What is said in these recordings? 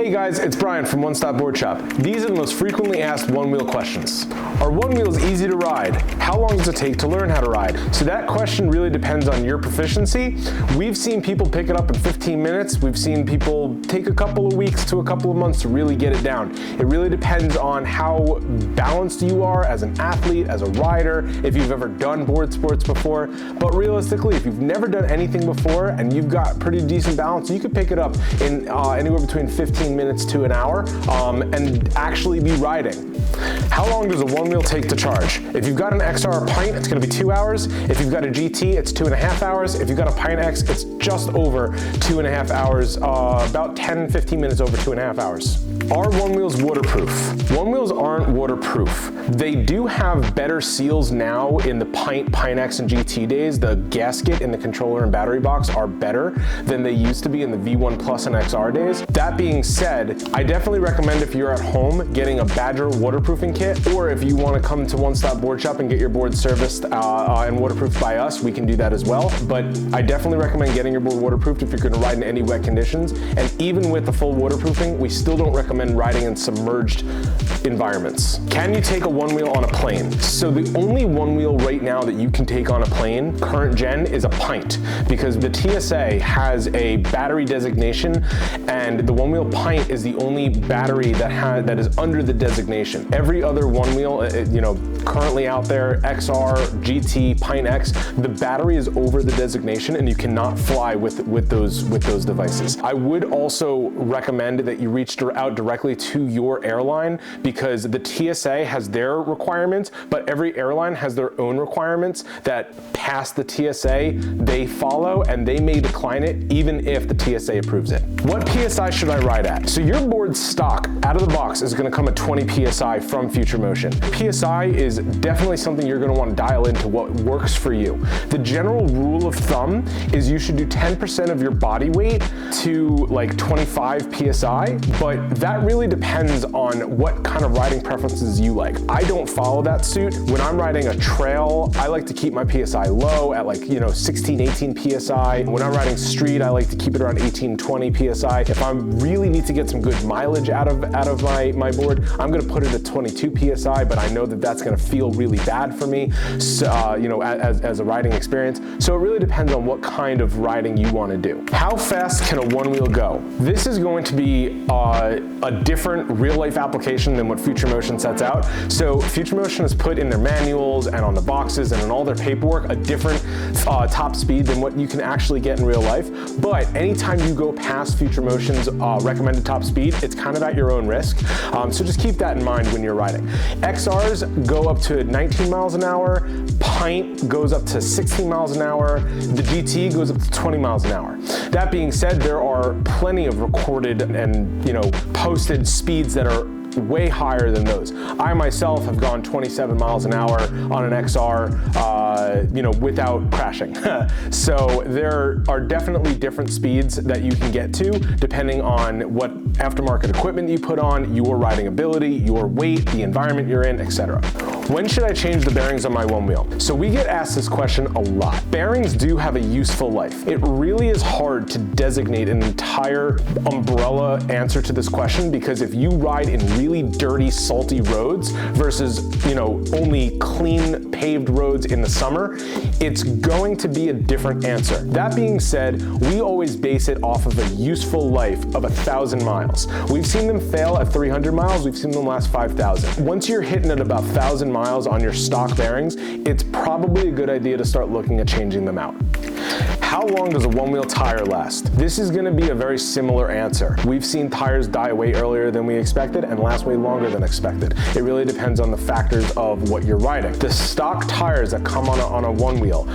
Hey guys, it's Brian from One Stop Board Shop. These are the most frequently asked Onewheel questions. Are Onewheels easy to ride? How long does it take to learn how to ride? So that question really depends on your proficiency. We've seen people pick it up in 15 minutes. We've seen people take a couple of weeks to a couple of months to really get it down. It really depends on how balanced you are as an athlete, as a rider, if you've ever done board sports before. But realistically, if you've never done anything before and you've got pretty decent balance, you could pick it up in anywhere between 15 minutes to an hour and actually be riding. How long does a Onewheel take to charge? If you've got an XR Pint, it's going to be 2 hours. If you've got a GT, it's 2.5 hours. If you've got a Pint X, it's just over 2.5 hours, about 10-15 minutes over 2.5 hours. Are Onewheels waterproof? Onewheels aren't waterproof. They do have better seals now in the Pint X, and GT days. The gasket in the controller and battery box are better than they used to be in the V1 Plus and XR days. That being said, I definitely recommend if you're at home getting a Badger waterproofing kit, or if you want to come to One Stop Board Shop and get your board serviced and waterproofed by us, we can do that as well. But I definitely recommend getting your board waterproofed if you're going to ride in any wet conditions. And even with the full waterproofing, we still don't recommend riding in submerged environments. Can you take a Onewheel on a plane? So the only Onewheel right now that you can take on a plane, current gen, is a Pint, because the TSA has a battery designation, and the Onewheel Pint is the only battery that is under the designation. Every other Onewheel, currently out there, XR, GT, Pint X, the battery is over the designation, and you cannot fly with those devices. I would also recommend that you reach out directly to your airline, because the TSA has their requirements, but every airline has their own requirements that pass the TSA, they follow, and they may decline it even if the TSA approves it. What PSI should I ride at? So your board stock out of the box is going to come at 20 PSI from Future Motion. PSI is definitely something you're going to want to dial into what works for you. The general rule of thumb is you should do 10% of your body weight to like 25 PSI, but that really depends on what kind of riding preferences you like. I don't follow that suit. When I'm riding a trail, I like to keep my PSI low at 16, 18 PSI. When I'm riding street, I like to keep it around 18, 20 PSI. If I really need to get some good mileage out of my board, I'm gonna put it at 22 PSI, but I know that that's gonna feel really bad for me, so, as a riding experience. So it really depends on what kind of riding you wanna do. How fast can a Onewheel go? This is going to be a different real life application than what Future Motion sets out. So Future Motion has put in their manuals and on the boxes and in all their paperwork a different top speed than what you can actually get in real life. But anytime you go past Future Motion's recommended top speed, it's kind of at your own risk. So just keep that in mind when you're riding. XRs go up to 19 miles an hour. Pint goes up to 16 miles an hour. The GT goes up to 20 miles an hour. That being said, there are plenty of recorded and posted speeds that are way higher than those. I myself have gone 27 miles an hour on an XR, without crashing. So there are definitely different speeds that you can get to depending on what aftermarket equipment you put on, your riding ability, your weight, the environment you're in, etc. When should I change the bearings on my Onewheel? So we get asked this question a lot. Bearings do have a useful life. It really is hard to designate an entire umbrella answer to this question, because if you ride in really dirty, salty roads versus, only clean paved roads in the summer, it's going to be a different answer. That being said, we always base it off of a useful life of 1,000 miles. We've seen them fail at 300 miles, we've seen them last 5,000. Once you're hitting at about 1,000 miles on your stock bearings, it's probably a good idea to start looking at changing them out. How long does a Onewheel tire last? This is going to be a very similar answer. We've seen tires die way earlier than we expected and last way longer than expected. It really depends on the factors of what you're riding. The stock tires that come on a Onewheel,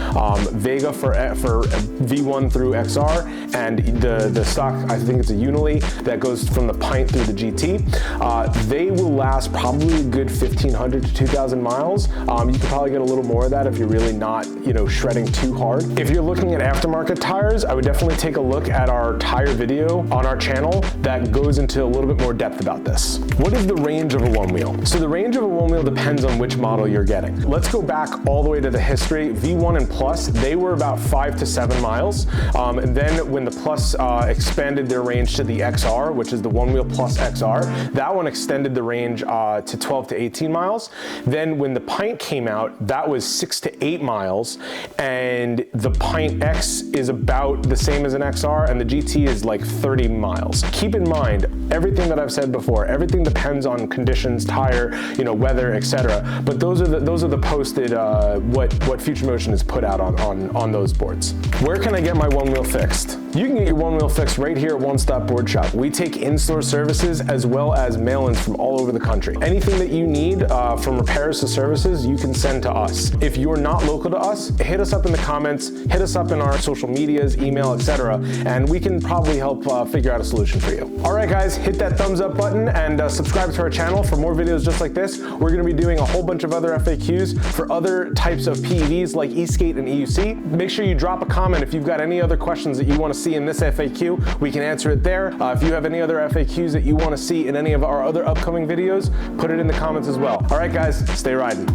Vega for V1 through XR, and the stock, I think it's a Unili that goes from the Pint through the GT, they will last probably a good 1,500 to 2,000 miles. You can probably get a little more of that if you're really not, shredding too hard. If you're looking at aftermarket tires, I would definitely take a look at our tire video on our channel that goes into a little bit more depth about this. What What is the range of a one wheel? So the range of a one wheel depends on which model you're getting. Let's go back all the way to the history. V1 and Plus, they were about 5 to 7 miles. And then when the Plus expanded their range to the XR, which is the One Wheel Plus XR, that one extended the range to 12 to 18 miles. Then when the Pint came out, that was 6 to 8 miles. And the Pint X is about the same as an XR, and the GT is like 30 miles. Keep in mind, everything that I've said before, everything depends on conditions, tire, weather, etc. But those are the posted what Future Motion has put out on those boards. Where can I get my one wheel fixed? You can get your one wheel fixed right here at One Stop Board Shop. We take in-store services as well as mail-ins from all over the country. Anything that you need from repairs to services, you can send to us. If you're not local to us, hit us up in the comments, hit us up in our social medias, email, etc., and we can probably help figure out a solution for you. All right, guys, hit that thumbs up button and subscribe to our channel for more videos just like this. We're going to be doing a whole bunch of other FAQs for other types of PEVs like E-Skate and EUC. Make sure you drop a comment if you've got any other questions that you want to see in this FAQ. We can answer it there. If you have any other FAQs that you want to see in any of our other upcoming videos, put it in the comments as well. All right, guys, stay riding.